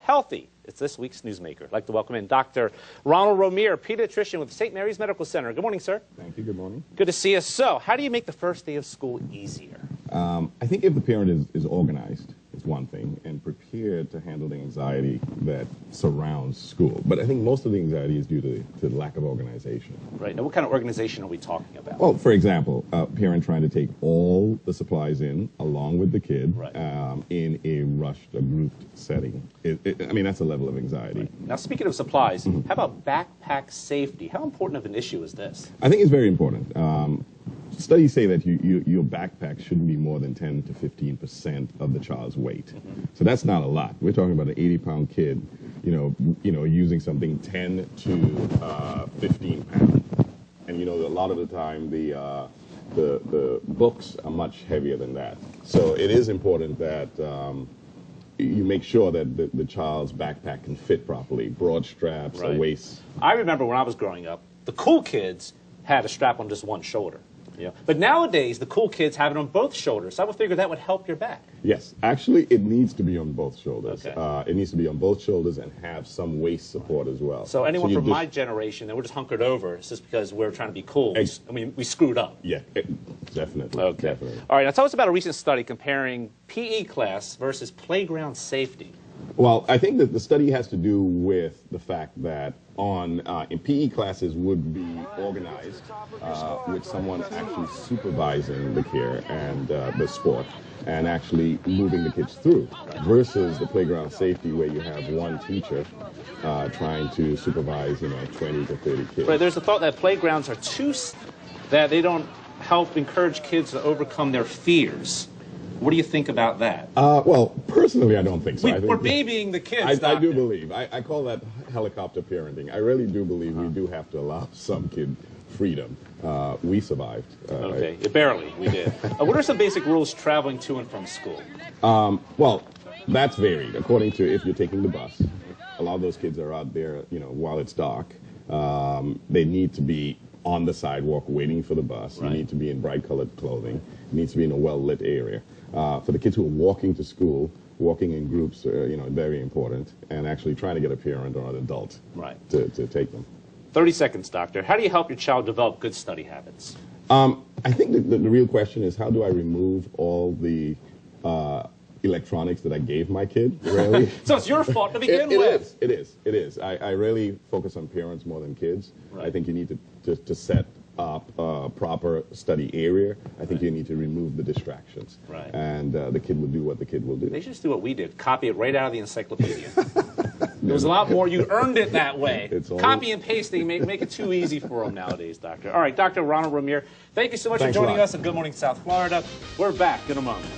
healthy. It's this week's newsmaker. I'd like to welcome in Dr. Ronald Romear, pediatrician with St. Mary's Medical Center. Good morning, sir. Thank you. Good morning. Good to see you. So, how do you make the first day of school easier? I think if the parent is organized, is one thing, and prepared to handle the anxiety that surrounds school. But I think most of the anxiety is due to the lack of organization. Right. Now, what kind of organization are we talking about? Well, for example, a parent trying to take all the supplies in, along with the kid, right. In a rushed, a grouped setting. I mean, that's a level of anxiety. Right. Now, speaking of supplies, how about backpack safety? How important of an issue is this? I think it's very important. Studies say that your backpack shouldn't be more than 10 to 15% of the child's weight. So that's not a lot. We're talking about an 80-pound kid, using something 10 to 15 pounds. And a lot of the time the books are much heavier than that. So it is important that you make sure that the child's backpack can fit properly, broad straps, right. a waist. I remember when I was growing up, the cool kids had a strap on just one shoulder. Yeah. But nowadays, the cool kids have it on both shoulders. So I would figure that would help your back. Yes. Actually, it needs to be on both shoulders. Okay. It needs to be on both shoulders and have some waist support as well. So anyone from my generation that we're just hunkered over, it's just because we're trying to be cool. I mean, we screwed up. Yeah, definitely. Okay. Definitely. All right. Now tell us about a recent study comparing PE class versus playground safety. Well, I think that the study has to do with the fact that in PE classes would be organized with someone actually supervising the care and the sport and actually moving the kids through versus the playground safety where you have one teacher trying to supervise 20 to 30 kids. Right. There's the thought that playgrounds are that they don't help encourage kids to overcome their fears. What do you think about that? Well, personally, I don't think so. We're babying the kids. I do believe. I call that helicopter parenting. I really do believe we do have to allow some kid freedom. We survived. Okay, barely. We did. What are some basic rules traveling to and from school? Well, that's varied according to if you're taking the bus. A lot of those kids are out there, while it's dark. They need to be on the sidewalk waiting for the bus. Right. You need to be in bright colored clothing. You need to be in a well-lit area. For the kids who are walking to school, walking in groups, very important, and actually trying to get a parent or an adult right. to take them. 30 seconds, doctor. How do you help your child develop good study habits? I think the real question is how do I remove all the electronics that I gave my kid, really? So it's your fault to begin with. It is. I really focus on parents more than kids. Right. I think you need to set up a proper study area. I think you need to remove the distractions. Right. And the kid will do what the kid will do. They should just do what we did. Copy it right out of the encyclopedia. There was a lot more. You earned it that way. Copy and pasting make it too easy for them nowadays, doctor. All right, Dr. Ronald Romear, thank you so much for joining us at Good Morning South Florida. We're back in a moment.